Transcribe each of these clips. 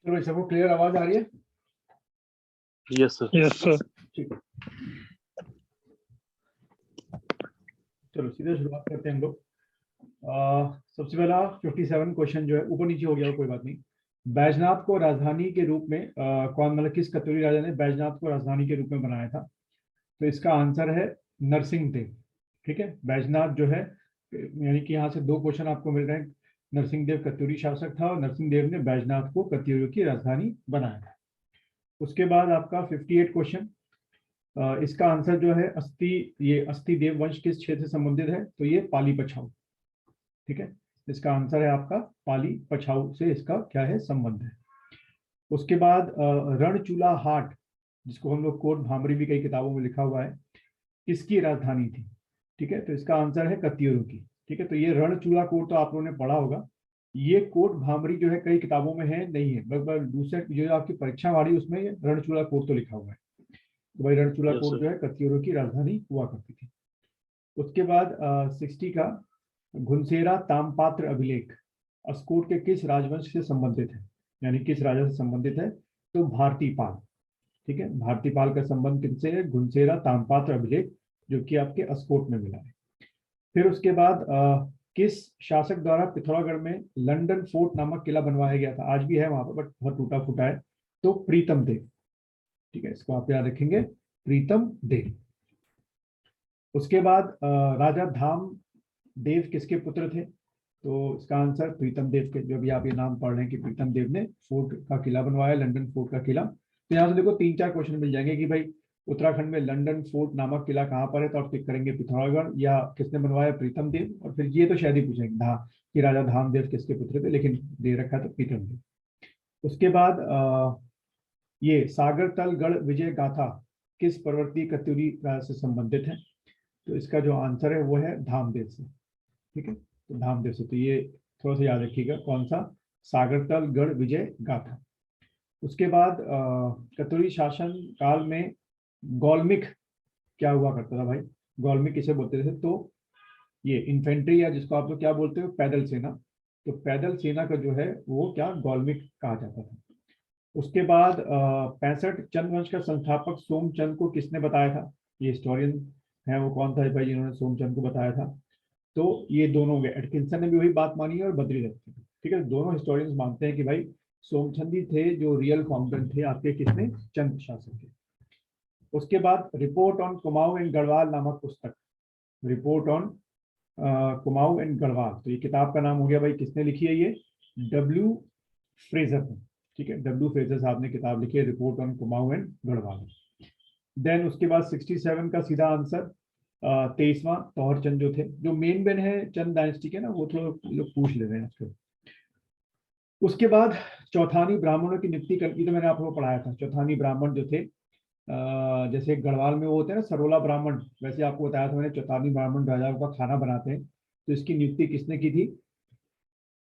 चलो सबको क्लियर आवाज आ रही है? Yes sir. Yes sir. ठीक है, चलो सीधे शुरुआत करते हैं हम लोग। सबसे पहला 57 क्वेश्चन जो है ऊपर नीचे हो गया हो, कोई बात नहीं। बैजनाथ को राजधानी के रूप में कौन, मतलब किस कतुरी राजा ने बैजनाथ को राजधानी के रूप में बनाया था? तो इसका आंसर है नरसिंह देव। ठीक है, बैजनाथ जो है, यानी कि यहाँ से दो क्वेश्चन आपको मिल रहे हैं। नरसिंह देव कत्यूरी शासक था और नरसिंह देव ने बैजनाथ को कत्यूरी की राजधानी बनाया था। उसके बाद आपका 58 क्वेश्चन, इसका आंसर जो है ये अस्थि देव वंश किस क्षेत्र से संबंधित है? तो ये पाली पछाऊ। ठीक है, इसका आंसर है आपका पाली पछाऊ से इसका क्या है, संबंध है। उसके बाद रणचूला हाट, जिसको हम लोग कोट भामरी भी कई किताबों में लिखा हुआ है, किसकी राजधानी थी? ठीक है, तो इसका आंसर है कत्यूरों की। ठीक है, तो ये रणचूला कोट तो आप लोगों ने पढ़ा होगा। ये कोट भामरी जो है कई किताबों में है नहीं है, बस दूसरे जो आपकी परीक्षा वाली उसमें रणचूला कोट तो लिखा हुआ है। तो भाई रणचूला कोट जो है कत्यूरों की राजधानी हुआ करती थी। उसके बाद 60 का घुनसेरा तामपात्र अभिलेख अस्कोट के किस राजवंश से संबंधित है, यानी किस राजा से संबंधित है? तो भारतीपाल। ठीक है, भारतीपाल का संबंध किससे है? घुनसेरा तामपात्र अभिलेख, जो कि आपके अस्कोट में मिला है। फिर उसके बाद किस शासक द्वारा पिथौरागढ़ में लंदन फोर्ट नामक किला बनवाया गया था? आज भी है वहां पर, बट बहुत टूटा फूटा है। तो प्रीतम देव। ठीक है, इसको आप याद रखेंगे, प्रीतम देव। उसके बाद राजा धाम देव किसके पुत्र थे? तो इसका आंसर प्रीतम देव के, जो भी आप ये नाम पढ़ रहे हैं कि प्रीतम देव ने फोर्ट का किला बनवाया, लंदन फोर्ट का किला। तो यहाँ से देखो 3-4 क्वेश्चन मिल जाएंगे कि भाई उत्तराखंड में लंदन फोर्ट नामक किला कहाँ पर है, तो आप टिक करेंगे पिथौरागढ़, या किसने बनवाया? प्रीतम देव। और फिर ये तो शायद ही पूछेंगे कि राजा धामदेव किसके पुत्र थे, लेकिन दे रखा तो प्रीतम देव। उसके बाद ये सागर तल गढ़ विजय गाथा किस पर्वतीय कत्यूरी से संबंधित है? तो इसका जो आंसर है वो है धामदेव से। ठीक है, तो धामदेव से, तो ये थोड़ा सा याद रखिएगा, कौन सा? सागर तल गढ़ विजय गाथा। उसके बाद कत्यूरी शासन काल में गौलमिक क्या हुआ करता था भाई? गौलमिक किसे बोलते थे? तो ये इन्फेंट्री, या जिसको आप लोग क्या बोलते हो, पैदल सेना। तो पैदल सेना का जो है वो क्या, गौलमिक कहा जाता था। उसके बाद 65 चंद्रवंश का संस्थापक सोमचंद को किसने बताया था? ये हिस्टोरियन है, वो कौन था भाई जिन्होंने सोमचंद को बताया था? तो ये दोनों गए, एटकिंसन ने भी वही बात मानी है और बद्रीदत्त ने। ठीक है, दोनों हिस्टोरियंस मानते हैं कि भाई सोमचंद ही थे जो रियल फाउंडर थे आपके, किसने? चंद शासक के। उसके बाद report on Kumaon and Garhwal नामक पुस्तक, report on Kumaon and Garhwal, तो ये किताब का नाम हो गया भाई, किसने लिखी है? ये डब्ल्यू फ्रेजर ने। ठीक है, डब्ल्यू फ्रेजर साहब ने किताब लिखी है, report on Kumaon and Garhwal. Then उसके बाद 67 का सीधा आंसर 23वां तोहरचंद जो थे, जो मेन है चंद डायनेस्टी के ना, वो थोड़ा लोग पूछ ले रहे हैं आजकल। उसके बाद चौथानी ब्राह्मणों की नियुक्ति करती, तो मैंने आपको पढ़ाया था, चौथानी ब्राह्मण जो थे, जैसे गढ़वाल में वो होते हैं ना सरोला ब्राह्मण, वैसे आपको बताया था मैंने, चौथानी ब्राह्मण राजाओं का खाना बनाते हैं। तो इसकी नियुक्ति किसने की थी?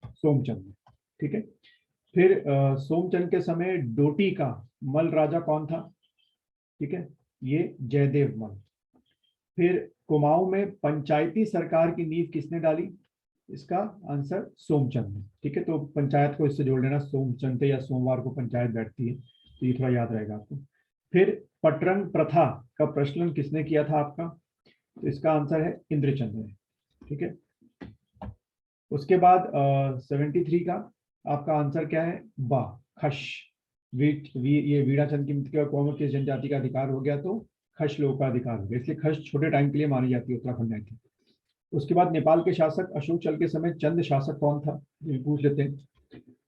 सोमचंद ने। ठीक है, फिर सोमचंद के समय डोटी का मल राजा कौन था? ठीक है, ये जयदेव मल। फिर कुमाऊं में पंचायती सरकार की नींव किसने डाली? इसका आंसर सोमचंद ने। ठीक है, तो पंचायत को इससे जोड़ लेना, सोमचंद या सोमवार को पंचायत बैठती है, तो ये थोड़ा याद रहेगा आपको। फिर पटरंग प्रथा का प्रचलन किसने किया था आपका? तो इसका आंसर है इंद्रचंद ने। ठीक है, उसके बाद 73 का आपका आंसर क्या है? बा, खश। ये वीराचंद की मृत्यु का कौम किस जनजाति का अधिकार हो गया? तो खश लोगों का अधिकार हो गया, इसलिए खश छोटे टाइम के लिए मानी जाती है उत्तराखंड में थी। उसके बाद नेपाल के शासक अशोक चल के समय चंद शासक कौन था? ये पूछ लेते हैं।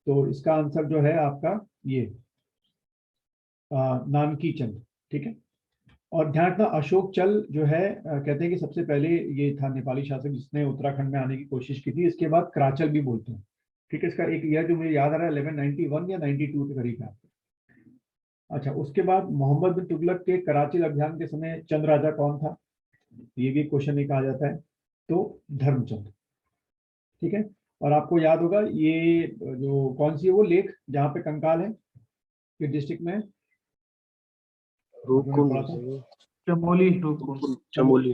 तो इसका आंसर जो है आपका ये नानकी चंद। ठीक है, और ध्यान रखना अशोक चल जो है कहते हैं कि सबसे पहले ये था नेपाली शासक जिसने उत्तराखंड में आने की कोशिश की थी। इसके बाद कराचल भी बोलते हैं। ठीक है, इसका एक ईयर जो मुझे याद आ रहा है 1191 या 92 के करीब है। अच्छा, उसके बाद मोहम्मद बिन तुगलक के कराची अभियान के समय चंद राजा कौन था? ये भी क्वेश्चन नहीं कहा जाता है, तो धर्मचंद। ठीक है, और आपको याद होगा ये जो कौन सी है वो लेक जहाँ पे कंकाल है, किस डिस्ट्रिक्ट में? चमोली। चमोली।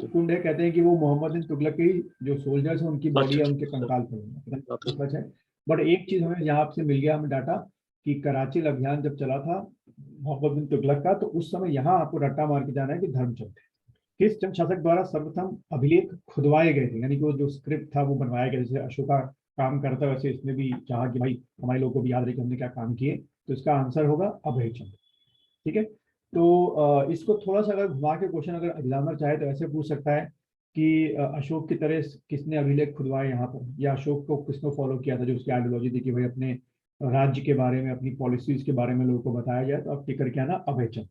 कुंड है, कहते हैं कि वो मोहम्मद बिन तुगलक की जो सोल्जर्स हैं उनकी बॉडी है, उनके कंकाल पर सच है। बट एक चीज हमें यहाँ से मिल गया, हमें डाटा कि कराची अभियान जब चला था मोहम्मद बिन तुगलक का, तो उस समय यहाँ आपको रट्टा मार के जाना है कि धर्मचंद किस चंद शासक द्वारा सर्वप्रथम अभिलेख खुदवाए गए थे, यानी कि वो जो स्क्रिप्ट था वो बनवाया गया, जैसे अशोका काम करता है वैसे इसने भी चाहा कि भाई हमारे लोगों को भी याद रहे कि हमने क्या काम किए, तो इसका आंसर होगा अभय चंद। ठीक है, तो इसको थोड़ा सा अगर घुमा के क्वेश्चन अगर एग्जामिनर चाहे तो ऐसे पूछ सकता है कि अशोक की तरह किसने अभिलेख खुदवाए यहाँ पर, या अशोक को किसने फॉलो किया था, जो उसकी आइडियोलॉजी थी कि भाई अपने राज्य के बारे में, अपनी पॉलिसीज के बारे में लोगों को बताया जाए, तो अब टिकर क्या ना अभय चंद।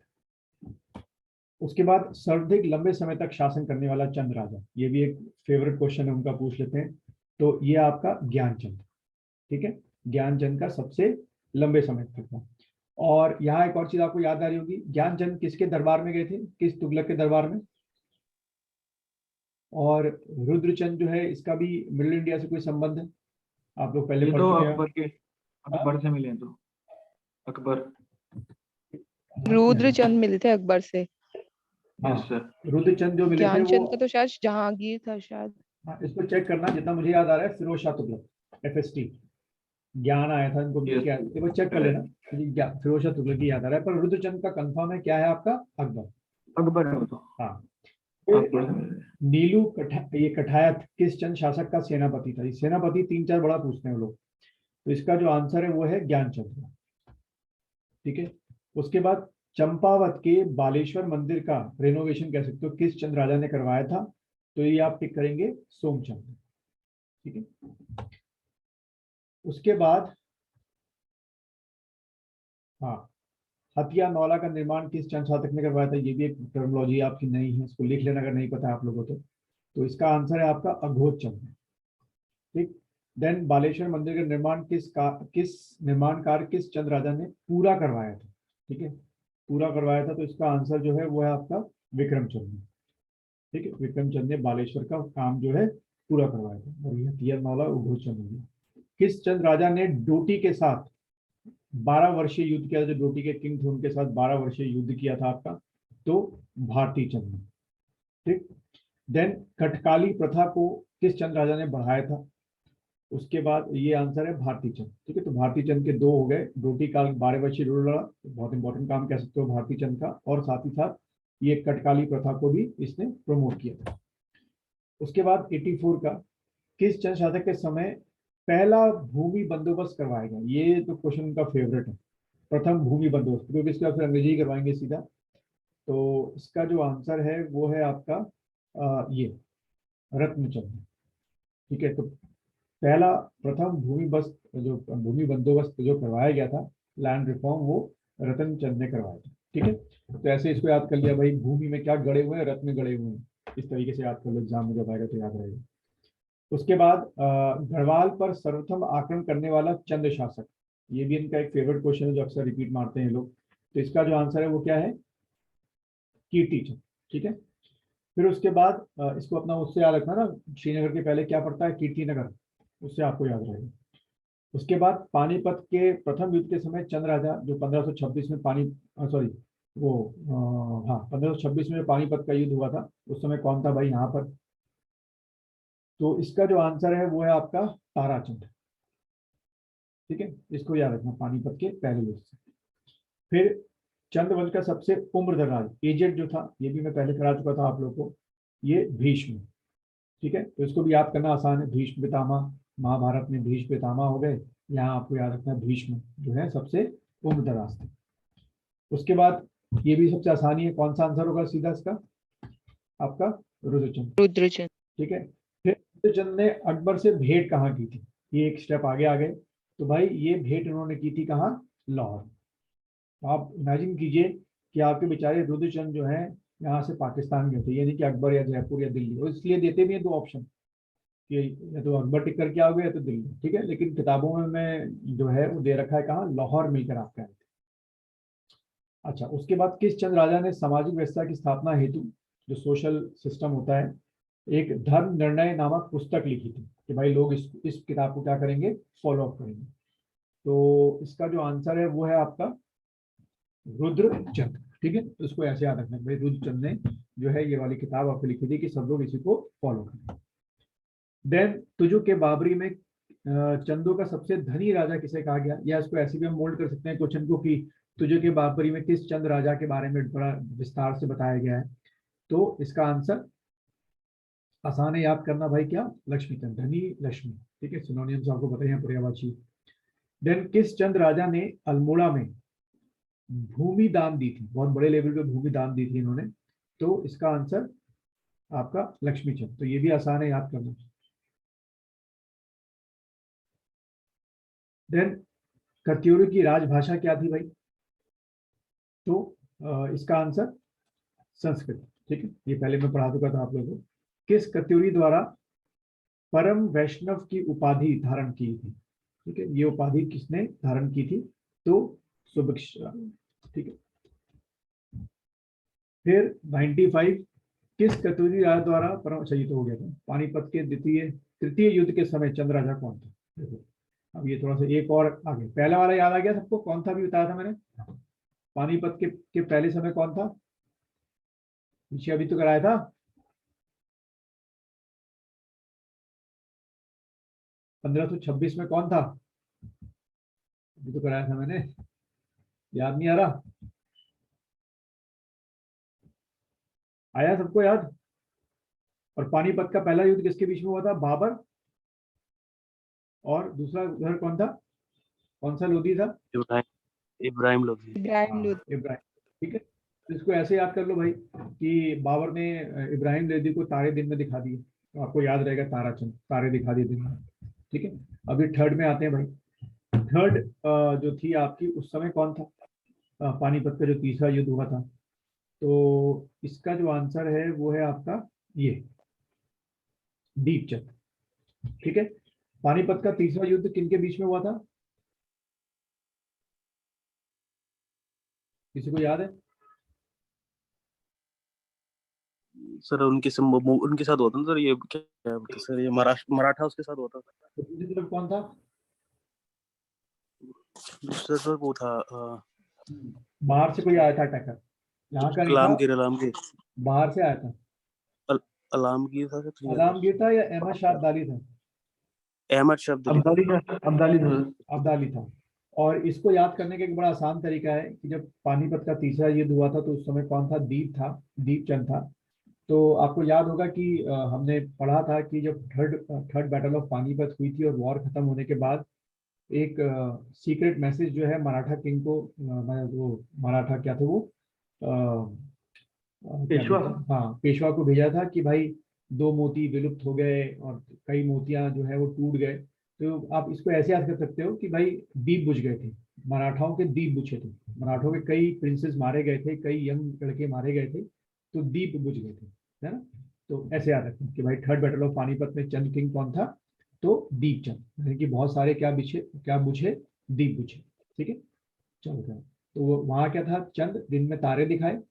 उसके बाद सर्वाधिक लंबे समय तक शासन करने वाला चंद राजा, ये भी एक फेवरेट क्वेश्चन है उनका, पूछ लेते हैं। तो ये आपका ज्ञानचंद। ठीक है, ज्ञानचंद का सबसे लंबे समय तक था। और यहाँ एक और चीज आपको याद आ रही होगी, ज्ञानचंद किसके दरबार में गए थे, किस तुगलक के दरबार में? और रुद्रचंद जो है इसका भी मिडिल इंडिया से कोई संबंध है? आप लोग पहले ये पढ़ तो चुके हैं। अकबर से मिले हैं, तो अकबर। रुद्रचंद मिले थे अकबर से। Yes sir. रुद्रचंद जो मिले थे ज्ञानचंद वो, का तो शायद जहांगीर था शायद। हाँ, इसको चेक करना, जितना मुझे याद आ रहा है फिरोज शाह तुगलक, FST ज्ञान आया था इनको मिल के आया, एक बार चेक कर लेना, फिरोज शाह तुगलक की याद आ रहा है, पर रुद्रचंद का कंफर्म है क्या है आपका? अकबर। अकबर है वो तो। हाँ, अकबर से मिले थे। नीलू ये कठायत किस चंद शासक का सेनापति था? ये सेनापति 3-4 बड़ा पूछते हैं वो लोग, तो इसका जो आंसर है वो है ज्ञानचंद। ठीक है, उसके बाद चंपावत के बालेश्वर मंदिर का रेनोवेशन कह सकते हो किस चंद राजा ने करवाया था? तो ये आप टिक करेंगे सोमचंद। ठीक है, उसके बाद हाँ, हथिया नौला का निर्माण किस चंद शासक ने करवाया था? ये भी एक टर्मिनोलॉजी आपकी नहीं है, इसको लिख लेना अगर नहीं पता है आप लोगों को तो इसका आंसर है आपका अघोष चंद। ठीक, देन बालेश्वर मंदिर का निर्माण किस निर्माण कार्य किस चंद राजा ने पूरा करवाया था? ठीक है, पूरा करवाया था, तो इसका आंसर जो है वो है आपका विक्रमचंद ने। ठीक है, विक्रमचंद ने बालेश्वर का काम जो है पूरा करवाया था, और ये हथिया नौला अघोष चंद ने। किस चंद राजा ने डोटी के साथ 12 वर्षीय युद्ध किया? जो डोटी के किंग थे उनके साथ 12 वर्षीय युद्ध किया था आपका, तो भारती चंद ने। ठीक, देन कटकाली प्रथा को किस चंद राजा ने बढ़ाया था? उसके बाद ये आंसर है भारती चंद। ठीक है, तो भारती चंद के दो हो गए, डोटी काल 12 वर्षीय रूल लड़ा, बहुत इंपॉर्टेंट काम कह सकते हो भारती चंद का, और साथ ही साथ ये कटकाली प्रथा को भी इसने प्रमोट किया था। उसके बाद 84 का किस चंद शासक के समय पहला भूमि बंदोबस्त करवाया गया? ये तो क्वेश्चन का फेवरेट है, प्रथम भूमि बंदोबस्त, क्योंकि इसका फिर अंग्रेजी ही करवाएंगे सीधा। तो इसका जो आंसर है वो है आपका ये रत्नचंद। ठीक है, तो पहला प्रथम भूमि बंदोबस्त जो करवाया गया था, लैंड रिफॉर्म, वो रतनचंद ने करवाया था। ठीक है, तो ऐसे इसको याद कर लिया भाई, भूमि में क्या गड़े हुए हैं? रत्न गड़े हुए हैं, इस तरीके से याद कर लो, एग्जाम में जब आएगा तो याद रहेगा। उसके बाद गढ़वाल पर सर्वप्रथम आक्रमण करने वाला चंद शासक, ये भी इनका एक फेवरेट क्वेश्चन है जो अक्सर रिपीट मारते हैं लोग, तो इसका जो आंसर है वो क्या है? कीर्ति चंद। ठीक है, फिर उसके बाद इसको अपना उससे याद रखना ना, श्रीनगर के पहले क्या पड़ता है? कीर्ति नगर, उससे आपको याद रहेगा। उसके बाद पानीपत के प्रथम युद्ध के समय चंद राजा जो 1526 में हाँ 1526 में पानीपत का युद्ध हुआ था, उस समय कौन था भाई यहाँ पर? तो इसका जो आंसर है वो है आपका ताराचंद। ठीक है, इसको याद रखना, पानीपत के पहले युद्ध से। फिर चंद्रवंश का सबसे उम्रदराज एजेड जो था, ये भी मैं पहले करा चुका था आप लोगों को, ये भीष्म। ठीक है, तो इसको भी याद करना आसान है, भीष्म पितामह, महाभारत में भीष्म पितामह हो गए, यहाँ आपको याद रखना भीष्म जो है सबसे उम्रदराज थे। उसके बाद ये भी सबसे आसानी है, कौन सा आंसर होगा सीधा इसका? आपका रुद्रचंद। रुद्रचंद। ठीक है, फिर रुद्रचंद ने अकबर से भेंट कहाँ की थी? ये एक स्टेप आगे आ गए, तो भाई ये भेंट उन्होंने की थी कहाँ? लाहौर। आप इमेजिन कीजिए कि आपके बेचारे रुद्रचंद जो है यहाँ से पाकिस्तान गए थे, यानी कि अकबर या जयपुर या दिल्ली, और इसलिए देते भी हैं दो ऑप्शन कि या तो अकबर टिक करके आओगे या तो दिल्ली। ठीक है, लेकिन किताबों में मैं जो है वो दे रखा है कहाँ? लाहौर मिलकर आप आए थे। अच्छा, उसके बाद किस चंद राजा ने सामाजिक व्यवस्था की स्थापना हेतु, जो सोशल सिस्टम होता है, एक धर्म निर्णय नामक पुस्तक लिखी थी कि भाई लोग इस किताब को क्या करेंगे? फॉलो अप करेंगे। तो इसका जो आंसर है वो है आपका रुद्रचंद। ठीक है, तो इसको ऐसे याद रखना भाई, रुद्रचंद ने जो है ये वाली किताब आपको लिखी थी कि सब लोग इसी को फॉलो करें। देन तुजु के बाबरी में चंदों का सबसे धनी राजा किसे कहा गया, या इसको ऐसे भी हम मोल्ड कर सकते हैं क्वेश्चन को कि तुझे के बाबरी में किस चंद राजा के बारे में बड़ा विस्तार से बताया गया है। तो इसका आंसर आसान है याद करना भाई, क्या, लक्ष्मीचंद, धनी लक्ष्मी। ठीक है, सिनोनिम्स आपको पता है पर्यायवाची। देन किस चंद राजा ने अल्मोड़ा में भूमि दान दी थी, बहुत बड़े लेवल पे भूमि दान दी थी इन्होंने। तो इसका आंसर आपका लक्ष्मीचंद। तो ये भी आसान है याद करना। देन कत्यूरी की राजभाषा क्या थी भाई, तो इसका आंसर संस्कृत। ठीक है, ये पहले मैं पढ़ा चुका था आप लोगों को। किस कत्यूरी द्वारा परम वैष्णव की उपाधि धारण की थी, ठीक है, ये उपाधि किसने धारण की थी, तो सुभिक्षा। ठीक है, फिर 95 किस कत्यूरी राजा द्वारा परम, अच्छा ये तो हो गया था। पानीपत के तृतीय युद्ध के समय चंद राजा कौन था। देखो अब ये थोड़ा सा एक और आगे, पहला वाला याद आ गया सबको, कौन था भी बताया था मैंने, पानीपत के पहले समय कौन था, पीछे अभी तो कराया था। पंद्रह सौ छब्बीस में कौन था, अभी तो कराया था मैंने, याद नहीं आ रहा, आया सबको याद। और पानीपत का पहला युद्ध किसके बीच में हुआ था, बाबर और दूसरा उधर कौन था, कौन सा लोधी था, इब्राहिम लोधी। इब्राहिम लोधी। इब्राहिम। ठीक है, तो इसको ऐसे याद कर लो भाई कि बाबर ने इब्राहिम लोधी को तारे दिन में दिखा दिए, तो आपको याद रहेगा ताराचंद, तारे दिखा दिए दिन में। ठीक है, अभी थर्ड में आते हैं भाई। थर्ड जो थी आपकी उस समय कौन था, पानीपत का जो तीसरा युद्ध हुआ था। तो इसका जो आंसर है वो है आपका ये दीपचंद। ठीक है, पानीपत का तीसरा युद्ध किनके बीच में हुआ था, किसी को याद है। सर उनके साथ होता ना सर, ये क्या बोलते सर, ये मराठा उसके साथ होता था। तो दूसरी तरफ कौन था, दूसरा सर वो था बाहर से कोई आया था अटैकर, यहाँ का नहीं था, अलामगीर बाहर से आया था। अलामगीर था सर, अलामगीर था या अहमद शाह अब्दाली था, अहमद शाह अब्दाली था। और इसको याद करने का एक बड़ा आसान तरीका है कि जब पानीपत का तीसरा युद्ध हुआ था तो उस समय कौन था, दीपचंद था। तो आपको याद होगा कि हमने पढ़ा था कि जब थर्ड बैटल ऑफ पानीपत हुई थी और वॉर खत्म होने के बाद एक सीक्रेट मैसेज जो है मराठा किंग को, वो मराठा क्या थे वो, पेशवा। हाँ पेशवा को भेजा था कि भाई दो मोती विलुप्त हो गए और कई मोतियां जो है वो टूट गए। तो आप इसको ऐसे याद कर सकते हो कि भाई दीप बुझ गए थे, मराठाओं के दीप बुझे थे, मराठों के कई प्रिंसेस मारे गए थे, कई यंग लड़के मारे गए थे, तो दीप बुझ गए थे, है ना। तो ऐसे याद रखें कि भाई थर्ड बैटल ऑफ पानीपत में चंद किंग कौन था, तो दीपचंद, यानी कि बहुत सारे क्या बुझे, दीप बुझे। ठीक है, चलो तो वहां क्या था, चंद दिन में तारे दिखाए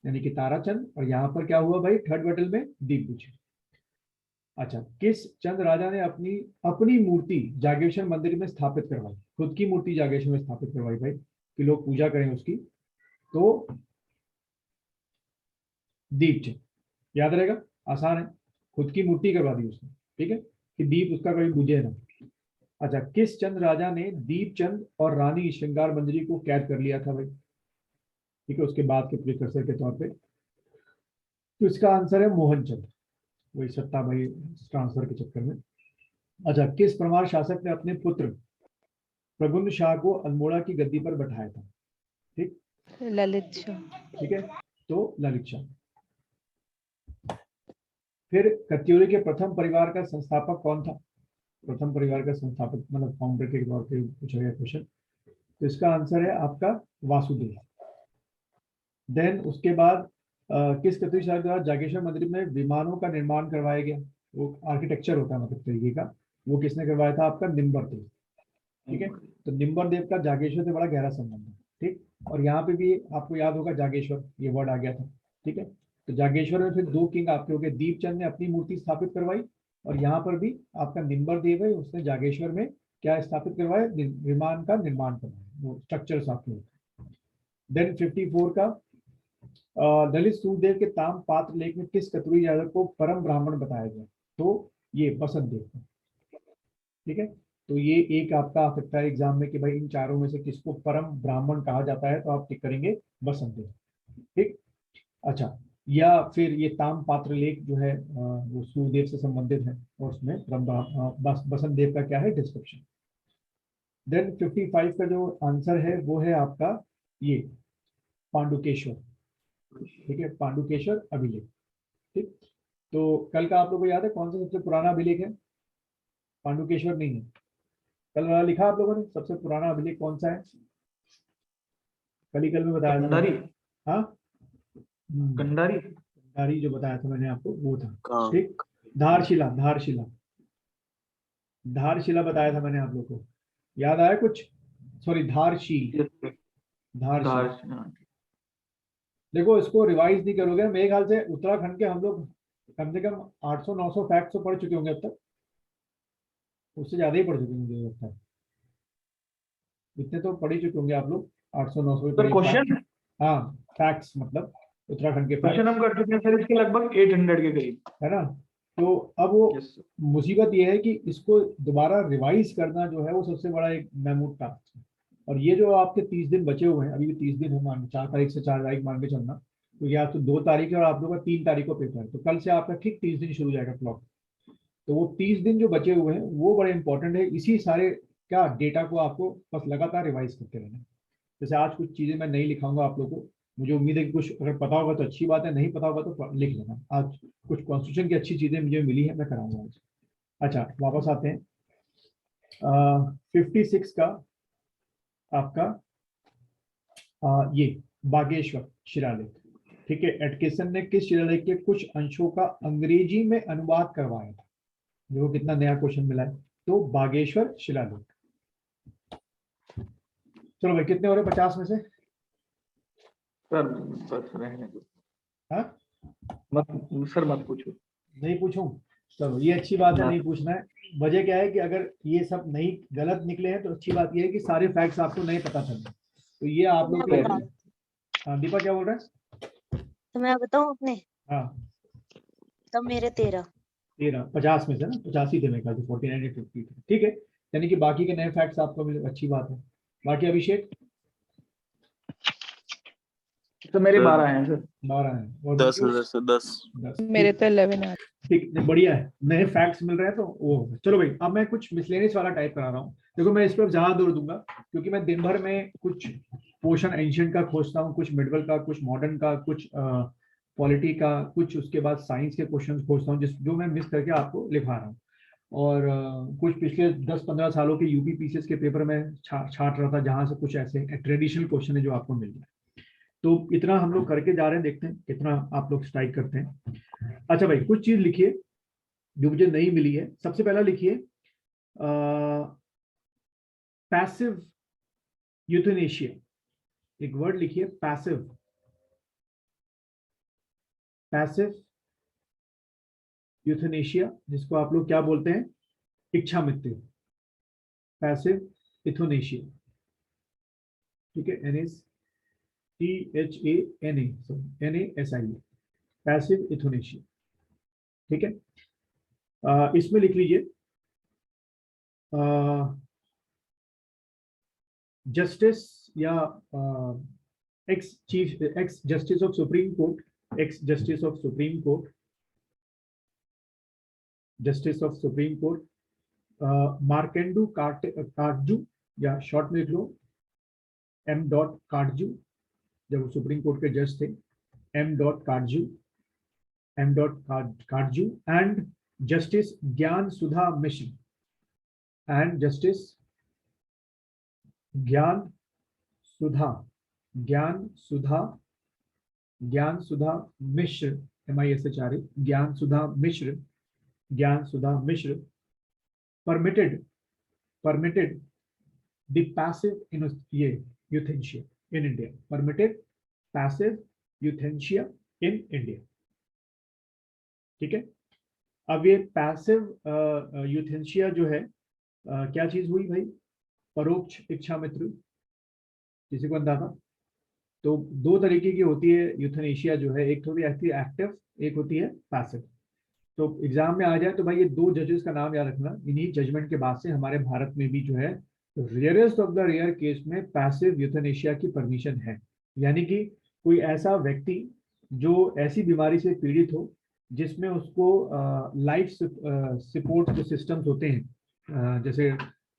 यानी कि ताराचंद, और यहाँ पर क्या हुआ भाई थर्ड बैटल में दीप बुझे। अच्छा, किस चंद राजा ने अपनी अपनी मूर्ति जागेश्वर मंदिर में स्थापित करवाई, खुद की मूर्ति जागेश्वर में स्थापित करवाई भाई कि लोग पूजा करें उसकी, तो दीपचंद। याद रहेगा, आसान है, खुद की मूर्ति करवा दी उसने। ठीक है, कि दीप उसका कभी बुझे ना। अच्छा, किस चंद राजा ने दीपचंद और रानी श्रृंगार मंजरी को कैद कर लिया था भाई, ठीक है, उसके बाद के प्रिकर्सर के तौर पे। तो इसका आंसर है मोहनचंद, वही सत्ता भाई ट्रांसफर के चक्कर में। अच्छा, किस परमार शासक ने अपने पुत्र प्रगुन शाह को अल्मोड़ा की गद्दी पर बैठाया था, ठीक, ललित शाह। ठीक है, तो ललित शाह। फिर कत्यूरी के प्रथम परिवार का संस्थापक कौन था, प्रथम परिवार का संस्थापक मतलब फाउंडर के तौर पे पूछा गया क्वेश्चन। तो इसका आंसर है आपका वासुदेव। देन उसके बाद किस कत्यूरी शाह द्वारा जागेश्वर मंदिर में विमानों का निर्माण करवाया गया, वो आर्किटेक्चर होता है मतलब तरीके का, वो किसने करवाया था, आपका निम्बरदेव। ठीक है, तो निम्बरदेव का जागेश्वर से बड़ा गहरा संबंध है। ठीक, और यहाँ पे भी आपको याद होगा जागेश्वर ये वर्ड आ गया था। ठीक है, तो जागेश्वर में फिर दो किंग आपके हो गए, दीपचंद ने अपनी मूर्ति स्थापित करवाई, और यहाँ पर भी आपका निम्बरदेव है, उसने जागेश्वर में क्या स्थापित करवाया, विमान का निर्माण करवाया, वो स्ट्रक्चर आपके। देन 54 का ललित सूर्यदेव के ताम पात्र लेख में किस कतुरी यादव को परम ब्राह्मण बताया गया, तो ये बसंत देव। ठीक है, तो ये एक आपका आ सकता है एग्जाम में कि भाई इन चारों में से किसको परम ब्राह्मण कहा जाता है, तो आप टिक करेंगे बसंत देव। ठीक। अच्छा, या फिर ये ताम पात्र लेख जो है वो सूर्यदेव से संबंधित है और उसमें बसंत देव का क्या है डिस्क्रिप्शन। देन 55 का जो आंसर है वो है आपका ये पांडुकेश्वर। ठीक है, पांडुकेश्वर अभिलेख। ठीक। तो कल का आप लोगों को याद है कौन सा सबसे पुराना अभिलेख है? पांडुकेश्वर नहीं है। कल वाला लिखा आप लोगों ने सबसे पुराना अभिलेख कौन सा है? कल में बताया था कंधारी। हाँ कंधारी। कंधारी जो बताया था मैंने आपको वो था। हाँ। ठीक। धारशिला, धारशिला, धारशिला बताया था मैंने आप लोग को, याद आया कुछ? सॉरी, धारशील, धारशील। हाँ। देखो इसको रिवाइज नहीं करोगे, मेरे ख्याल से उत्तराखंड के हम लोग कम से कम 800-900 फैक्ट्स तो पढ़ चुके होंगे अब तक, उससे ज्यादा ही पढ़ चुके होंगे मुझे लगता है। इतने तो पढ़ ही चुके होंगे आप लोग, 800-900 सर क्वेश्चन, हाँ फैक्ट्स, मतलब उत्तराखंड के क्वेश्चन हम कर चुके हैं सर इसके लगभग 800 के करीब, है ना। तो अब वो यस सर। मुसीबत ये है कि इसको दोबारा रिवाइज करना जो है वो सबसे बड़ा एक महमूद टास्क है। और ये जो आपके 30 दिन बचे हुए हैं, अभी भी 30 दिन है, मान 4 तारीख से 4 तारीख मान के चलना, तो या तो 2 तारीख है और आप लोगों का 3 तारीख को पेपर है, तो कल से आपका ठीक 30 दिन शुरू हो जाएगा क्लॉक। तो वो 30 दिन जो बचे हुए हैं वो बड़े इंपॉर्टेंट है, इसी सारे क्या डेटा को आपको बस लगातार रिवाइज करते रहना। जैसे आज कुछ चीजें मैं नहीं लिखाऊंगा आप लोगों को, मुझे उम्मीद है कि कुछ अगर पता होगा तो अच्छी बात है, नहीं पता होगा तो लिख लेना। आज कुछ कॉन्स्टिट्यूशन की अच्छी चीजें मुझे मिली है, मैं कराऊंगा आज। अच्छा, वापस आते हैं 56 का आपका ये बागेश्वर शिलालेख। ठीक है, एटकिंसन ने किस शिलालेख के कुछ अंशों का अंग्रेजी में अनुवाद करवाया था? देखो कितना नया क्वेश्चन मिला है। तो बागेश्वर शिलालेख। चलो भाई, कितने हो रहे 50 में से? सर बस रहने दो, हाँ, मत सर मत पूछो। नहीं पूछूं? चलो ये अच्छी बात है, ना। नहीं पूछना है। वजह क्या है कि अगर ये सब नहीं गलत निकले हैं तो अच्छी बात ये है कि सारे फैक्ट्स आपको नहीं पता चले, तो ये आप लोग के लिए। हाँ दीपा क्या बोल रहा है? तो मैं बताऊं अपने, हाँ तब मेरे 13। 50 में से ना, 85 थे मेरे ख्याल से, 49 या 50 थे। ठीक है, यानी कि बाकी के नए फैक्ट्स आपको मिले, अच्छी बात है। बाकी अभिषेक? तो मेरे सर 12 हैं सर। 12 है और 10 बिल्कुल नजर से 10। 10। मेरे तो 11 आ ठीक, बढ़िया है, नए फैक्ट्स मिल रहे हैं तो वो होगा। चलो भाई, अब मैं कुछ मिसलेनियस वाला टाइप करा रहा हूँ। देखो मैं इस पर ज्यादा दूर दूंगा क्योंकि मैं दिन भर में कुछ पोर्शन एंशियंट का खोजता हूँ, कुछ मिडवल का, कुछ मॉडर्न का, कुछ पॉलिटी का, कुछ उसके बाद साइंस के क्वेश्चन खोजता हूँ जो मैं मिस करके आपको लिखा रहा हूँ। और कुछ पिछले 10-15 सालों के यूपी पीसीएस के पेपर में छाट रहा था, जहां से कुछ ऐसे ट्रेडिशनल क्वेश्चन है जो आपको मिल जाए। तो इतना हम लोग करके जा रहे हैं, देखते हैं कितना आप लोग स्ट्राइक करते हैं। अच्छा भाई, कुछ चीज लिखिए जो मुझे नहीं मिली है। सबसे पहला लिखिए पैसिव यूथेनेशिया। एक वर्ड लिखिए पैसिव, पैसिव यूथेनेशिया, जिसको आप लोग क्या बोलते हैं? इच्छा मृत्यु। Passive euthanasia. ठीक है, NACHANA पैसिव यूथेनेशिया। ठीक है, इसमें लिख लीजिए जस्टिस या ex justice of supreme court, ex justice of supreme court, justice of supreme court Markandey Katju, या शॉर्ट में लिख लो M. काटजू, जब वो सुप्रीम कोर्ट के जज थे। M. काटजू एंड जस्टिस ज्ञान सुधा मिश्र, एंड जस्टिस ज्ञान सुधा मिश्र, MISHRE, ज्ञान सुधा मिश्र permitted the passive euthanasia in India, permitted passive euthanasia in India। ठीक है, अब ये पैसिव यूथेनेशिया जो है क्या चीज हुई भाई? परोक्ष इच्छा मृत्यु। किसी को अंदाजा? तो 2 तरीके की होती है यूथेनेशिया जो है, एक होती है एक्टिव, एक होती है पैसिव। तो एग्जाम में आ जाए तो भाई ये 2 जजेस का नाम याद रखना। इन्हीं जजमेंट के बाद से हमारे भारत में भी जो है rarest of the rare case में पैसिव यूथेनेशिया की परमिशन है। यानी कि कोई ऐसा व्यक्ति जो ऐसी बीमारी से पीड़ित हो जिसमें उसको लाइफ सपोर्ट जो सिस्टम्स होते हैं, जैसे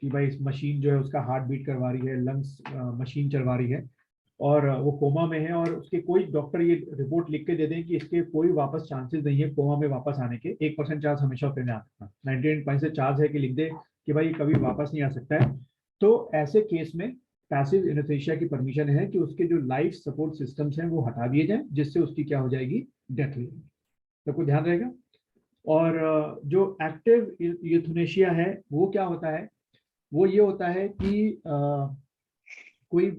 कि भाई इस मशीन जो है उसका हार्ट बीट करवा रही है, लंग्स मशीन चलवा रही है और वो कोमा में है, और उसके कोई डॉक्टर ये रिपोर्ट लिख के दे दें कि इसके कोई वापस चांसेस नहीं है कोमा में वापस आने के, 1% चांस हमेशा होते हैं आ सकता है, 99% चांस है कि लिख दे कि भाई कभी वापस नहीं आ सकता है। तो ऐसे केस में पैसिव एनेस्थीसिया की परमिशन है कि उसके जो लाइफ सपोर्ट सिस्टम्स हैं वो हटा दिए जाएं, जिससे उसकी क्या हो जाएगी, डेथ हो जाएगी। तो कुछ ध्यान रहेगा। और जो एक्टिव यूथनेशिया है वो क्या होता है, वो ये होता है कि कोई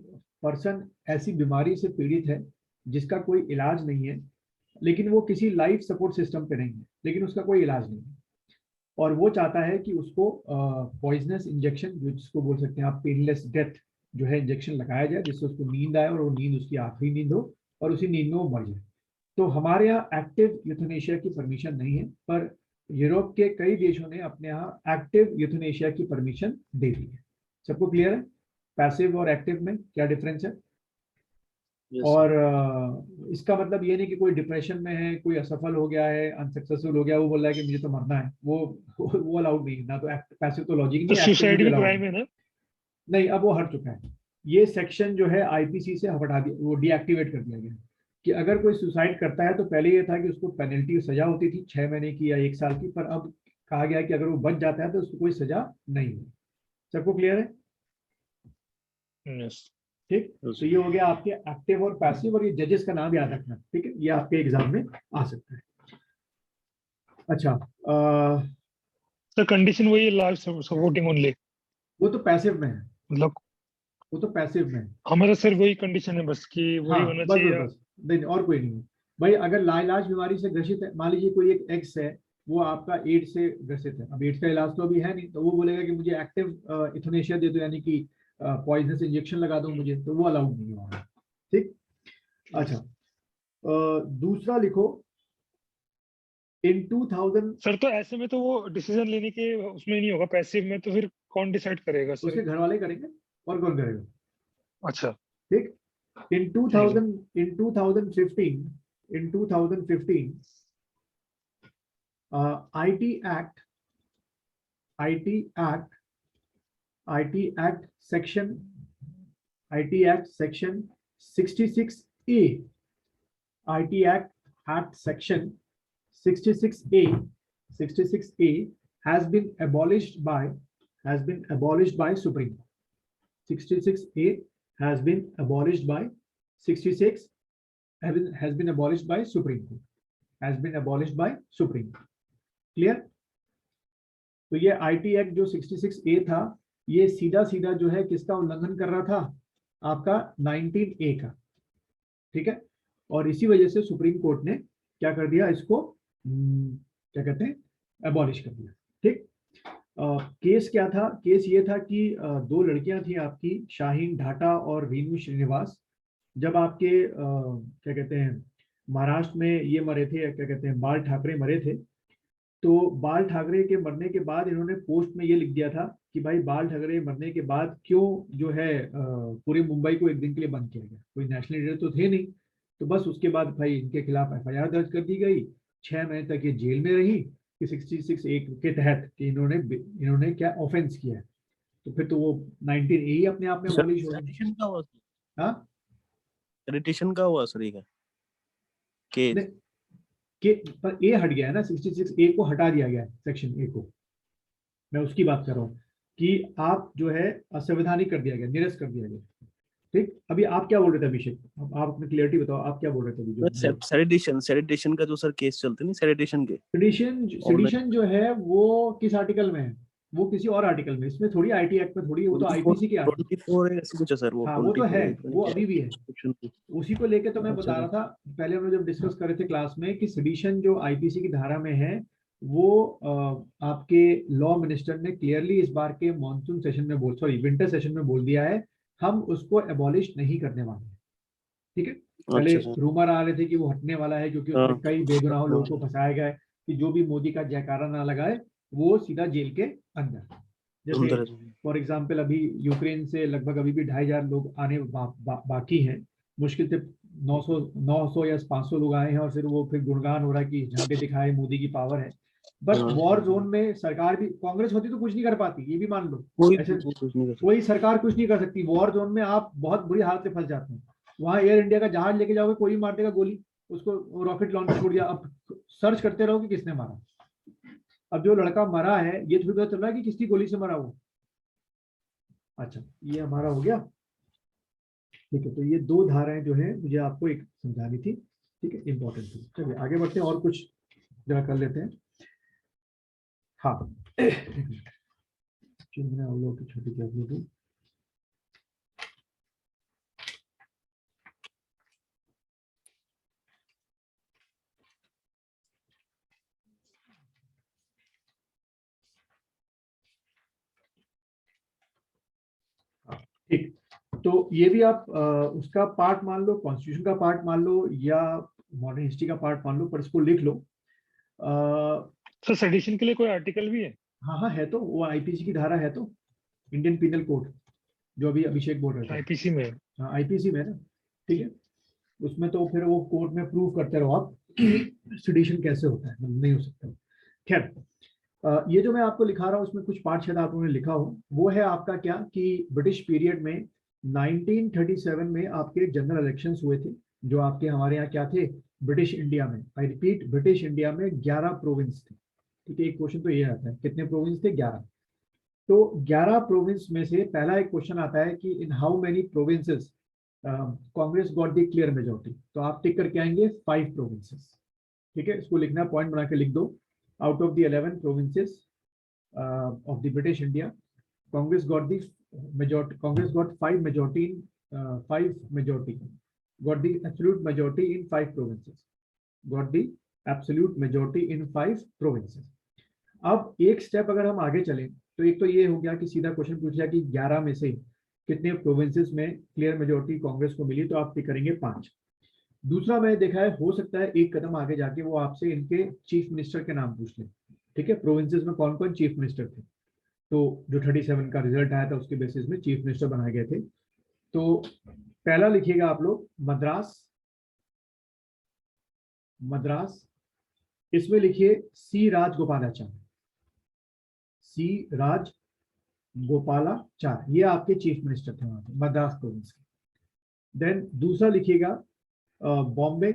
पर्सन ऐसी बीमारी से पीड़ित है जिसका कोई इलाज नहीं है, लेकिन वो किसी लाइफ सपोर्ट सिस्टम पे नहीं है, लेकिन उसका कोई इलाज नहीं है, और वो चाहता है कि उसको पॉइजनस इंजेक्शन, जिसको बोल सकते हैं आप पेनलेस डेथ, जो है इंजेक्शन लगाया जाए जिससे उसको नींद आए और वो नींद उसकी आखिरी नींद हो और उसी नींद में वो मर जाए। तो हमारे यहाँ एक्टिव यूथनेशिया की परमिशन नहीं है, पर यूरोप के कई देशों ने अपने यहाँ एक्टिव यूथनेशिया की परमिशन दे दी है। सबको क्लियर है पैसिव और एक्टिव में क्या डिफरेंस है? Yes, और इसका मतलब ये नहीं कि कोई डिप्रेशन में है, कोई असफल हो गया है, अनसक्सेसफुल हो गया, वो बोल रहा है कि मुझे तो मरना है, वो अलाउड नहीं है ना। तो पैसिव तो लॉजिक तो नहीं, सुसाइड भी allowed क्राइम है ना? नहीं, अब वो हट चुका है। ये सेक्शन जो है आईपीसी से हटा दिया, वो डीएक्टिवेट कर दिया गया कि अगर कोई सुसाइड करता है तो पहले ये था कि उसको पेनल्टी सजा होती थी 6 महीने की या 1 साल की, पर अब कहा गया कि अगर वो बच जाता है तो उसको कोई सजा नहीं है। सबको क्लियर है? Yes. ठीक, तो ये हो गया आपके एक्टिव और पैसिव, और ये जजेस का नाम याद रखना, ठीक है, ये आपके एग्जाम में आ सकता है। अच्छा, तो कंडीशन वही है, लाइफ सपोर्टिंग ओनली, वो तो पैसिव में है, मतलब वो तो पैसिव में है। हमारा सर वही कंडीशन है बस कि वही हाँ, होना बस चाहिए। बस बस, नहीं और कोई नहीं है भाई। अगर लाइलाज बीमारी से ग्रसित है, मान लीजिए कोई एक एक्स है, वो आपका एड्स से ग्रसित है, अब एड्स का इलाज तो अभी है नहीं, तो वो बोलेगा कि मुझे एक्टिव यूथनेशिया दे दो, यानी कि पॉइजनस इंजेक्शन लगा दो मुझे, तो वो अलाउड नहीं होगा। ठीक, अच्छा, दूसरा लिखो, इन 2000 सर तो ऐसे में तो वो डिसीजन लेने के उसमें नहीं होगा, पैसिव में तो फिर कौन डिसाइड करेगा उसके सर? घर वाले करेंगे, और कौन करेगा? अच्छा, ठीक, in 2015 IT Act section 66A, IT Act section 66A has been abolished by Supreme Court. 66A has been abolished by 66 has been abolished by Supreme Court. Clear? तो ये आईटी एक्ट जो 66A था, ये सीधा सीधा जो है किसका उल्लंघन कर रहा था? आपका 19A का। ठीक है, और इसी वजह से सुप्रीम कोर्ट ने क्या कर दिया, इसको क्या कहते हैं, एबॉलिश कर दिया। ठीक, केस क्या था? केस ये था कि 2 लड़कियां थी आपकी, शाहीन ढाटा और रीनू श्रीनिवास। जब आपके क्या कहते हैं महाराष्ट्र में ये मरे थे, क्या कहते हैं, बाल ठाकरे मरे थे, तो बाल ठाकरे के मरने के बाद इन्होंने पोस्ट में ये लिख दिया था कि भाई बाल ठाकरे मरने के बाद क्यों जो है पूरे मुंबई को एक दिन के लिए बंद किया गया, कोई नेशनल लीडर तो थे नहीं, तो बस उसके बाद भाई इनके खिलाफ एफआईआर दर्ज कर दी गई, 6 महीने तक ये जेल में रही कि 66A के तहत कि इन्होंने क्या ऑफेंस किया है। तो फिर तो वो 19A ही अपने आप में अबॉलिश हो गया। सैनिटेशन का हुआ, हाँ, सैनिटेशन का हुआ सर, ये के के पर ए हट गया है ना, 66A को हटा दिया गया है, सेक्शन A को, मैं उसकी बात कर रहा हूँ कि आप जो है असंवैधानिक कर दिया गया, निरस्त कर दिया गया। ठीक, अभी आप क्या बोल रहे थे अभिषेक, आप अपनी क्लियरिटी बताओ, आप क्या बोल रहे थे अभी? सैनिटेशन का जो सर केस चलते नहीं, सैनिटेशन के, सेडिशन जो है वो किस आर्टिकल में है? वो किसी और आर्टिकल में, इसमें थोड़ी आईटी एक्ट में थोड़ी, वो तो आईपीसी के आर्टिकल 24 ऐसे कुछ है सर, वो हाँ, वो तो है, वो अभी भी है। section पे। उसी को लेके तो मैं अच्छा, बता रहा था, पहले हम लोग जब डिस्कस कर रहे थे क्लास में कि सेडिशन जो आईपीसी की धारा में है, वो आपके लॉ मिनिस्टर ने क्लियरली इस बार के मॉनसून सेशन में विंटर सेशन में बोल दिया है, हम उसको एबॉलिश नहीं करने वाले हैं। ठीक है, पहले अच्छा, रूमर आ रहे थे कि वो हटने वाला है क्योंकि उसमें कई बेगुनाह लोगों को फंसाया गया है, कि जो भी मोदी का जयकारा ना लगाए वो सीधा जेल के अंदर। जैसे फॉर एग्जाम्पल अभी यूक्रेन से लगभग अभी भी 2,500 लोग आने बाकी हैं, मुश्किल से 900 या 500 लोग आए हैं, और फिर गुणगान हो रहा है कि झंडे दिखाए, मोदी की पावर है। बट वॉर जोन में सरकार भी, कांग्रेस होती तो कुछ नहीं कर पाती, ये भी मान लो। ऐसे कोई सरकार कुछ नहीं कर सकती। वॉर जोन में आप बहुत बुरी हालत में फंस जाते हैं। वहां एयर इंडिया का जहाज लेके जाओगे, कोई मार देगा गोली, उसको रॉकेट लॉन्च छोड़ दिया, अब सर्च करते रहो कि किसने मारा। अब जो लड़का मरा है ये थोड़ी पता चल रहा है कि किसकी गोली से मरा वो। अच्छा, ये हमारा हो गया, ठीक है। तो ये 2 धाराएं जो है मुझे आपको एक समझानी थी, ठीक है, इंपॉर्टेंट थी। चलिए आगे बढ़ते हैं और कुछ जगह कर लेते हैं। हाँ मैंने आप लोगों की छोटी क्या दी। ठीक, तो ये भी आप उसका पार्ट मान लो, कॉन्स्टिट्यूशन का पार्ट मान लो, या मॉडर्न हिस्ट्री का पार्ट मान लो, पर इसको लिख लो। सर सेडिशन के लिए कोई आर्टिकल भी है? हाँ हाँ है, तो वो आईपीसी की धारा है, तो इंडियन पिनल कोड जो अभी अभिषेक बोल रहे थे। आईपीसी में? हाँ आईपीसी में ना, ठीक है। उसमें तो फिर वो कोर्ट में प्रूव करते रहो आप कि सेडिशन कैसे होता है, नहीं हो सकता। खैर, ये जो मैं आपको लिखा रहा हूँ उसमें कुछ पार्ट शायद आप लोगों ने लिखा हो, वो है आपका क्या कि ब्रिटिश पीरियड में 1937 में आपके जनरल इलेक्शंस हुए थे, जो आपके हमारे यहाँ क्या थे, ब्रिटिश इंडिया में, आई रिपीट, ब्रिटिश इंडिया में 11 प्रोविंस थे, ठीक है। एक क्वेश्चन तो ये आता है कितने प्रोविंस थे, 11। तो 11 प्रोविंस में से पहला एक क्वेश्चन आता है कि in how many provinces Congress got the clear majority. तो आप टिक करके आएंगे 5 प्रोविंसेस, ठीक है। इसको लिखना, पॉइंट बना के लिख दो। Out of the 11 provinces of the British India, Congress got the majority. Congress got 5 majority in 5 majority. Got the absolute majority in 5 provinces. Got the absolute majority in 5 provinces. अब एक स्टेप अगर हम आगे चलें तो एक तो ये हो गया कि सीधा क्वेश्चन पूछ लिया कि 11 में से कितने प्रोविंसेस में क्लियर मेजोरिटी कांग्रेस को मिली, तो आप टिक करेंगे 5। दूसरा मैंने देखा है, हो सकता है एक कदम आगे जाके वो आपसे इनके चीफ मिनिस्टर के नाम पूछ ले, ठीक है। प्रोविंसेस में कौन कौन चीफ मिनिस्टर थे, तो जो 37 का रिजल्ट आया था उसके बेसिस में चीफ मिनिस्टर बनाए गए थे। तो पहला लिखिएगा आप लोग मद्रास, मद्रास। इसमें लिखिए सी राजगोपालाचारी, सी राजगोपालाचारी, ये आपके चीफ मिनिस्टर थे वहां पे मद्रास प्रोविंस के। देन दूसरा लिखिएगा बॉम्बे,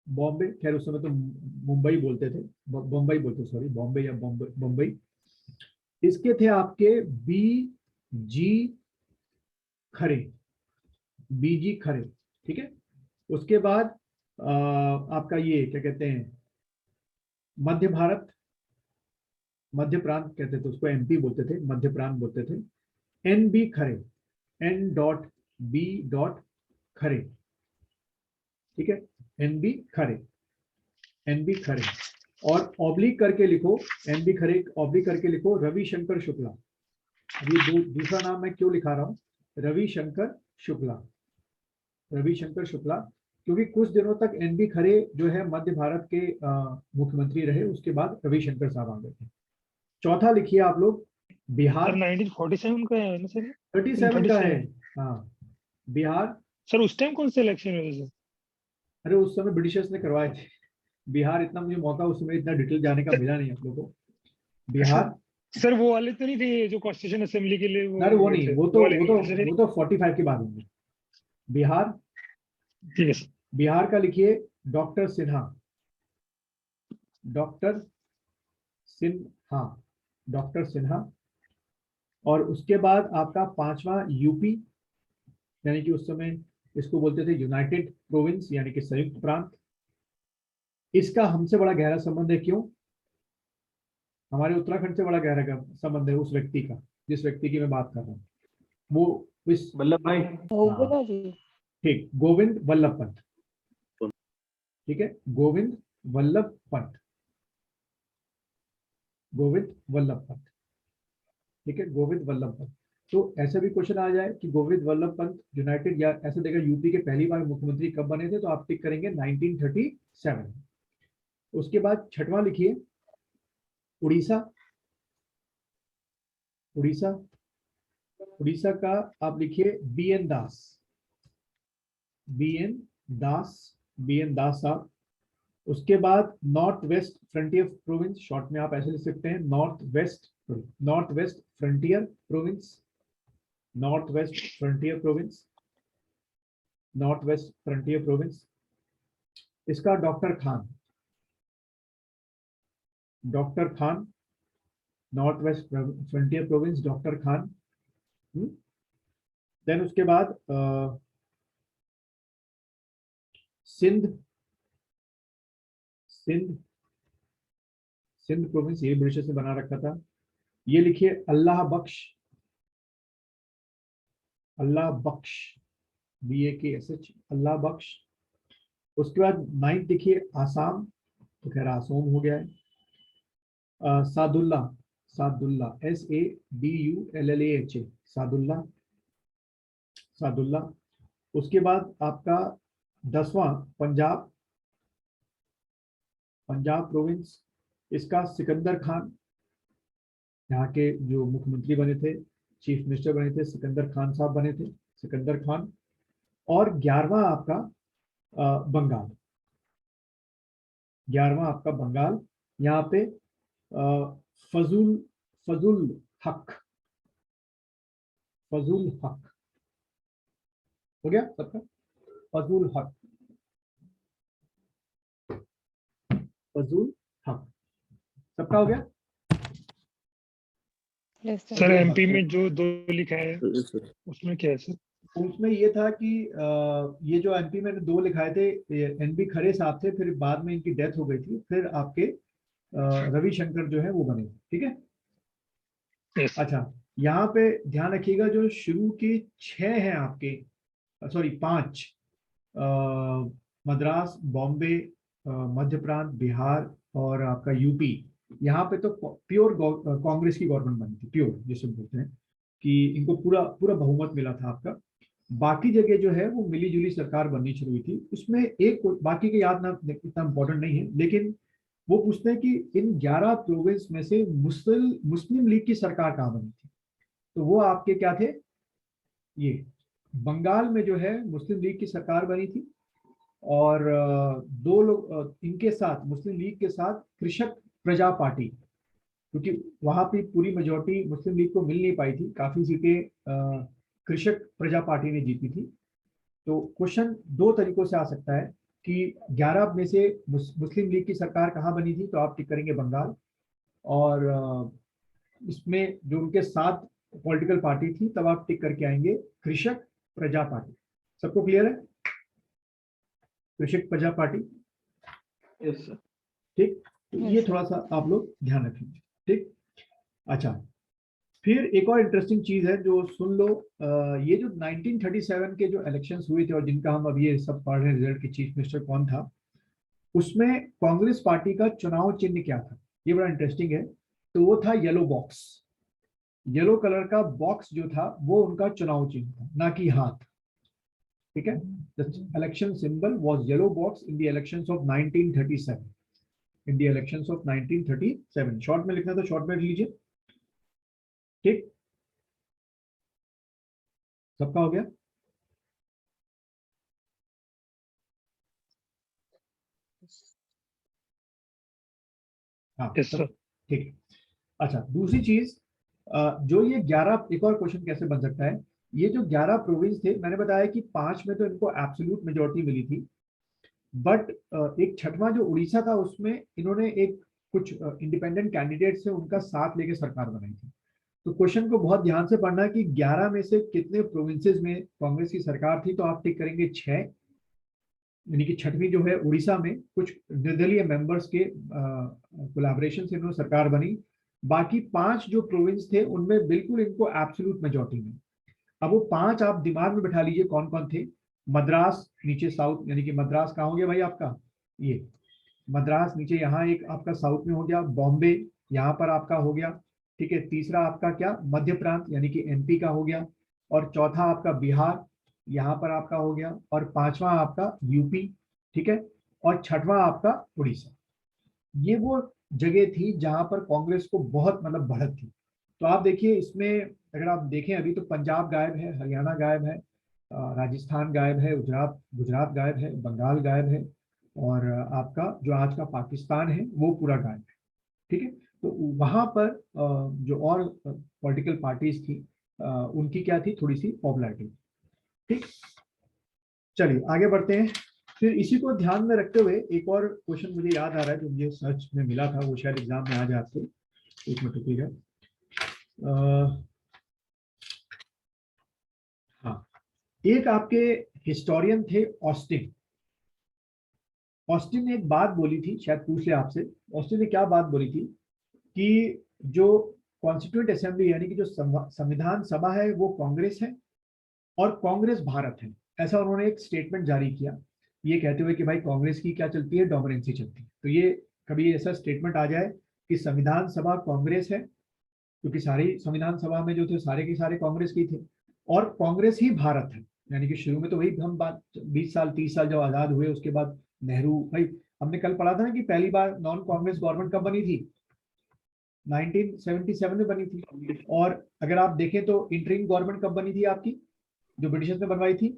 बॉम्बे, खैर उस समय तो मुंबई बोलते थे, बम्बई बोलते, सॉरी, बॉम्बे या बम्बई। इसके थे आपके बी जी खरे, बी जी खरे, ठीक है। उसके बाद आपका ये क्या कहते हैं, मध्य भारत, मध्य प्रांत कहते थे उसको, एमपी बोलते थे, मध्य प्रांत बोलते थे। एन बी खरे, एन डॉट बी डॉट खरे, ठीक है, एन बी खरे, एन बी खरे। और ऑब्लिक करके लिखो, एन बी खरे ऑब्लिक करके लिखो रविशंकर शुक्ला। ये दूसरा नाम मैं क्यों लिखा रहा हूँ, रविशंकर शुक्ला, रविशंकर शुक्ला, क्योंकि कुछ दिनों तक एन बी खरे जो है मध्य भारत के मुख्यमंत्री रहे, उसके बाद रविशंकर साहब आ गए थे। चौथा लिखिए आप लोग बिहार, 1947 का है ना सर? 37 का है, हाँ बिहार। सर उस टाइम कौन से इलेक्शन हुए थे? अरे उस समय ब्रिटिशर्स ने करवाए थे। बिहार इतना मुझे मौका उस समय इतना डिटेल जाने का मिला नहीं आप लोगों को। बिहार सर वो वाले तो नहीं थे जो कॉन्स्टिट्यूशन असेंबली के लिए अरे वो नहीं, वो तो 45 के बाद होंगे। बिहार, ठीक है सर। बिहार का लिखिए doctor Sinha, doctor Sinha, doctor Sinha. और उसके बाद आपका 5वां यूपी, यानी कि उस समय इसको बोलते थे यूनाइटेड प्रोविंस, यानी कि संयुक्त प्रांत। इसका हमसे बड़ा गहरा संबंध है, क्यों, हमारे उत्तराखंड से बड़ा गहरा संबंध है उस व्यक्ति का, जिस व्यक्ति की मैं बात कर रहा हूँ, वो इस वल्लभ भाई, होगा जी। ठीक, गोविंद वल्लभ पंत, ठीक है, गोविंद वल्लभ पंत, गोविंद वल्लभ पंत, ठीक है, गोविंद वल्लभ पंत। तो ऐसा भी क्वेश्चन आ जाए कि गोविंद वल्लभ पंत यूनाइटेड, या ऐसा देखा यूपी के पहली बार मुख्यमंत्री कब बने थे, तो आप टिक करेंगे 1937। उसके बाद छठवां लिखिए उड़ीसा। उड़ीसा, उड़ीसा का आप लिखिए B N Das, B N Das, B N Das साहब। उसके बाद north west frontier province, short में आप ऐसे लिख सकते हैं north west frontier province, north west frontier province, north west frontier province. इसका doctor Khan, doctor Khan, north west frontier province, doctor Khan. Then उसके बाद सिंध, सिंध, सिंध प्रोविंस, ये ब्रिटिश ने बना रखा था। ये लिखिए अल्लाह बख्श, अल्लाह बख्श, BAKSH, अल्लाह बख्श। उसके बाद 9th देखिए आसाम, तो खैर आसोम हो गया है। सादुल्ला, सादुल्ला, SADULLAH, सादुल्ला, सादुल्ला। उसके बाद आपका 10वां पंजाब, पंजाब प्रोविंस, इसका सिकंदर खान, यहाँ के जो मुख्यमंत्री बने थे, चीफ मिनिस्टर बने थे, सिकंदर खान साहब बने थे, सिकंदर खान। और 11वां आपका बंगाल, 11वां आपका बंगाल। यहाँ पे फजूल, फजूल हक, फजूल हक हो गया सबका, फजूल हक, फजूल हक सबका हो गया। Yes sir. सर MP में जो 2 लिखा है उसमें क्या है सर? उसमें ये था कि ये जो MP मैंने 2 लिखाए थे, NB खरे साहब थे, फिर बाद में इनकी डेथ हो गई थी, फिर आपके रविशंकर जो है वो बने, ठीक है। यस। अच्छा, यहाँ पे ध्यान रखिएगा जो शुरू के 6 हैं आपके, सॉरी 5, मद्रास, बॉम्बे, मध्य प्रांत, बिहार और आपका यूपी, यहाँ पे तो प्योर कांग्रेस की गवर्नमेंट बनी थी, प्योर जिसे बोलते हैं कि इनको पूरा पूरा बहुमत मिला था आपका। बाकी जगह जो है वो मिली जुली सरकार बननी शुरू हुई थी। उसमें एक बाकी के याद ना इतना इंपॉर्टेंट नहीं है, लेकिन वो पूछते हैं कि इन 11 प्रोविंस में से मुस्लिम लीग की सरकार कहाँ बनी थी, तो वो आपके क्या थे, ये बंगाल में जो है मुस्लिम लीग की सरकार बनी थी। और 2 लोग इनके साथ, मुस्लिम लीग के साथ कृषक प्रजा पार्टी, क्योंकि वहां पे पूरी मेजोरिटी मुस्लिम लीग को मिल नहीं पाई थी, काफी सीटें कृषक प्रजा पार्टी ने जीती थी। तो क्वेश्चन 2 तरीकों से आ सकता है कि 11 में से मुस्लिम लीग की सरकार कहाँ बनी थी, तो आप टिक करेंगे बंगाल। और इसमें जो उनके साथ पॉलिटिकल पार्टी थी, तब आप टिक करके आएंगे कृषक प्रजा पार्टी। सबको क्लियर है, कृषक प्रजा पार्टी? Yes sir. ठीक, तो Yes, ये sir. थोड़ा सा आप लोग ध्यान रखेंगे, ठीक। अच्छा, फिर एक और इंटरेस्टिंग चीज है जो सुन लो, ये जो 1937 के जो इलेक्शंस हुए थे और जिनका हम अब ये सब पढ़ रहे हैं रिजल्ट, की चीफ मिनिस्टर कौन था, उसमें कांग्रेस पार्टी का चुनाव चिन्ह क्या था, ये बड़ा इंटरेस्टिंग है। तो वो था येलो बॉक्स, येलो कलर का बॉक्स जो था वो उनका चुनाव चिन्ह था, ना कि हाथ, ठीक है। The election symbol was yellow box in the elections of 1937, in the elections of 1937। Short में लिखना तो शॉर्ट में लिख लीजिए, ठीक। सबका हो गया? हाँ यस सब सर। ठीक। अच्छा, दूसरी चीज, जो ये 11, एक और क्वेश्चन कैसे बन सकता है, ये जो 11 प्रोविंस थे, मैंने बताया कि 5 में तो इनको एब्सोल्यूट मेजोरिटी मिली थी, बट एक छठवां जो उड़ीसा था, उसमें इन्होंने एक कुछ इंडिपेंडेंट कैंडिडेट से उनका साथ लेके सरकार बनाई थी। तो क्वेश्चन को बहुत ध्यान से पढ़ना कि 11 में से कितने प्रोविंसेस में कांग्रेस की सरकार थी, तो आप टिक करेंगे 6, यानी कि छठवीं जो है उड़ीसा में कुछ निर्दलीय मेंबर्स के कोलैबोरेशन से इन्होंने सरकार बनी। बाकी 5 जो प्रोविंस थे उनमें बिल्कुल इनको एब्सोल्यूट मेजोरिटी में। अब वो 5 आप दिमाग में बैठा लीजिए कौन कौन थे। मद्रास नीचे साउथ, यानी कि मद्रास कहाँ हो गया भाई आपका, ये मद्रास नीचे यहाँ एक आपका साउथ में हो गया, बॉम्बे यहाँ पर आपका हो गया, ठीक है। तीसरा आपका क्या, मध्य प्रांत यानी कि MP का हो गया, और चौथा आपका बिहार यहाँ पर आपका हो गया, और 5वां आपका UP, ठीक है, और 6वां आपका उड़ीसा। ये वो जगह थी जहां पर कांग्रेस को बहुत मतलब बढ़त थी। तो आप देखिए इसमें अगर आप देखें अभी तो पंजाब गायब है, हरियाणा गायब है, राजस्थान गायब है, गुजरात गुजरात गायब है, बंगाल गायब है, और आपका जो आज का पाकिस्तान है वो पूरा गायब है। ठीक है, तो वहां पर जो और पॉलिटिकल पार्टीज थी उनकी क्या थी, थोड़ी सी पॉपुलैरिटी। ठीक, चलिए आगे बढ़ते हैं। फिर इसी को ध्यान में रखते हुए एक और क्वेश्चन मुझे याद आ रहा है जो मुझे सर्च में मिला था, वो शायद एग्जाम में आ जाए आपको। एक मिनट रुकिएगा। हाँ, एक आपके हिस्टोरियन थे ऑस्टिन। ऑस्टिन ने एक बात बोली थी, शायद पूछ ले आपसे। ऑस्टिन ने क्या बात बोली थी कि जो कॉन्स्टिट्यूएंट असेंबली यानी कि जो संविधान सभा है वो कांग्रेस है और कांग्रेस भारत है। ऐसा उन्होंने एक स्टेटमेंट जारी किया, ये कहते हुए कि भाई कांग्रेस की क्या चलती है, डोमिनेंसी चलती है। तो ये कभी ऐसा स्टेटमेंट आ जाए कि संविधान सभा कांग्रेस है, क्योंकि सारी संविधान सभा में जो थे सारे के सारे कांग्रेस के थे, और कांग्रेस ही भारत है। यानी कि शुरू में तो वही हम बात 20 साल 30 साल जब आजाद हुए उसके बाद नेहरू, भाई हमने कल पढ़ा था ना कि पहली बार नॉन कांग्रेस गवर्नमेंट कब बनी थी, 1977 में बनी थी। और अगर आप देखें तो इंटरिम गवर्नमेंट कब बनी थी आपकी, जो ब्रिटिशर्स ने बनवाई थी,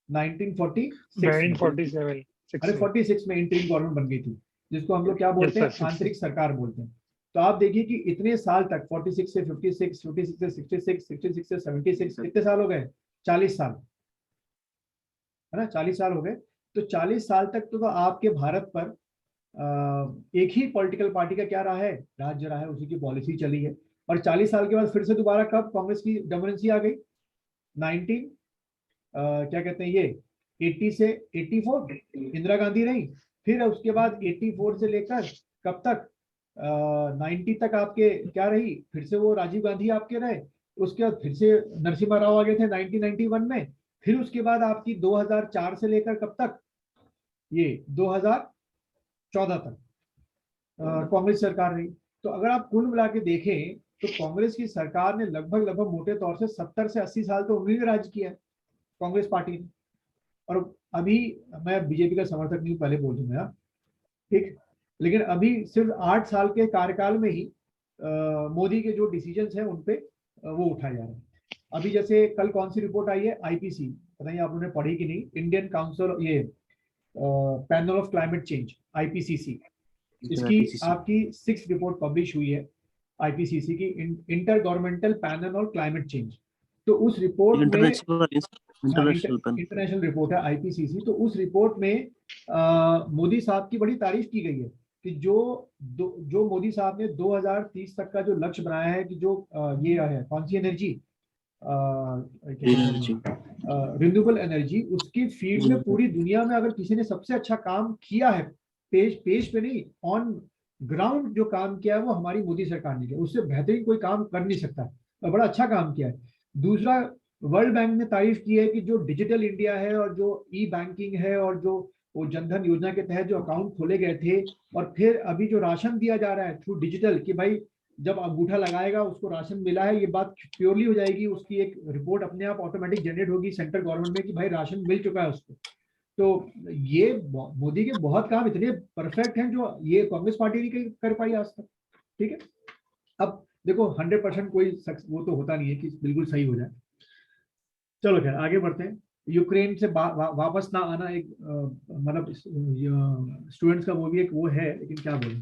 1946 में। 947 अरे 46 में इंटरिम गवर्नमेंट बन गई थी, जिसको हम लोग क्या बोलते हैं, आंतरिक सरकार बोलते हैं। तो आप देखिए कि इतने साल तक 46 से 56, 56 से 66, 66 से 76, कितने साल हो गए, 40 साल, है ना, 40 साल हो गए। तो 40 साल तक तो आपके भारत पर एक ही पॉलिटिकल पार्टी का क्या रहा है, राज्य रहा है, उसी की पॉलिसी चली है। और 40 साल के बाद फिर से दोबारा कब कांग्रेस की डोमिनेंसी आ गई, 19 क्या कहते हैं ये 80 से 84 इंदिरा गांधी रही, फिर उसके बाद 84 से लेकर कब तक 90 तक आपके क्या रही, फिर से वो राजीव गांधी आपके रहे। उसके बाद फिर से नरसिम्हा राव आ गए थे 1991 में। फिर उसके बाद आपकी 2004 से लेकर कब तक, ये 2014 तक कांग्रेस सरकार रही। तो अगर आप कुल मिला के देखें तो कांग्रेस की सरकार ने लगभग लगभग मोटे तौर से 70 से 80 साल तो उन्होंने राज किया है, कांग्रेस पार्टी ने। और अभी मैं बीजेपी का समर्थक नहीं, पहले बोल दूंगा, ठीक, लेकिन अभी सिर्फ 8 साल के कार्यकाल में ही मोदी के जो डिसीजंस हैं उन पे वो उठाए जा रहे हैं। अभी जैसे कल कौन सी रिपोर्ट आई है, आईपीसी, पता नहीं आप लोगों ने पढ़ी कि नहीं, इंडियन काउंसिल, ये panel of climate change, IPCC, इसकी आपकी 6th रिपोर्ट पब्लिश हुई है, आईपीसीसी की, inter governmental panel on climate change. तो उस रिपोर्ट में इंटरनेशनल रिपोर्ट है आईपीसीसी। तो उस रिपोर्ट में मोदी साहब की बड़ी तारीफ की गई है कि जो मोदी साहब ने 2030 तक का जो लक्ष्य बनाया है कि जो ये है कौन सी एनर्जी, रिन्यूएबल एनर्जी, उसकी फील्ड में पूरी दुनिया में अगर किसी ने सबसे अच्छा काम किया है, पेज पे नहीं, ऑन ग्राउंड जो काम किया है वो हमारी मोदी सरकार ने किया, उससे बेहतरीन कोई काम कर नहीं सकता, और बड़ा अच्छा काम किया है। दूसरा, वर्ल्ड बैंक ने तारीफ की है कि जो डिजिटल इंडिया है और जो ई बैंकिंग है और जो वो जनधन योजना के तहत जो अकाउंट खोले गए थे, और फिर अभी जो राशन दिया जा रहा है थ्रू डिजिटल, कि भाई जब अंगूठा लगाएगा उसको राशन मिला है, ये बात प्योरली हो जाएगी, उसकी एक रिपोर्ट अपने आप ऑटोमेटिक जनरेट होगी सेंट्रल गवर्नमेंट में कि भाई राशन मिल चुका है उसको। तो ये मोदी के बहुत काम इतने परफेक्ट हैं जो ये कांग्रेस पार्टी नहीं कर पाई आज तक। ठीक है, अब देखो 100% कोई वो तो होता नहीं है कि बिल्कुल सही हो जाए। चलो खैर आगे बढ़ते हैं। यूक्रेन से वापस ना आना एक मतलब स्टूडेंट्स का वो भी एक वो है, लेकिन क्या बोले,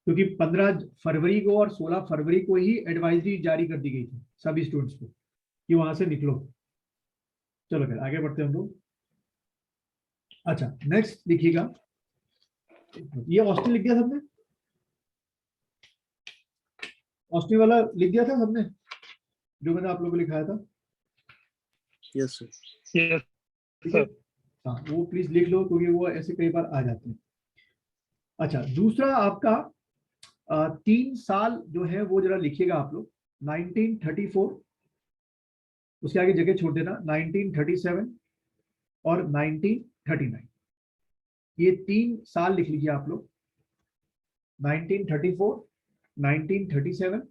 क्योंकि 15 फरवरी को और 16 फरवरी को ही एडवाइजरी जारी कर दी गई थी सभी स्टूडेंट्स को कि वहां से निकलो। चलो खैर आगे बढ़ते हैं हम लोग। अच्छा, नेक्स्ट देखिएगा, ये ऑस्टिन लिख दिया सबने, ऑस्टिन वाला लिख दिया था सबने जो मैंने आप लोगों को लिखाया था? यस यस ठीक है, हाँ वो प्लीज लिख लो क्योंकि वो ऐसे कई बार आ जाते हैं। अच्छा, दूसरा आपका 3 साल जो है वो जरा लिखिएगा आप लोग, 1934, उसके आगे जगह छोड़ देना, 1937 और 1939, ये 3 साल लिख लीजिए आप लोग, 1934, 1937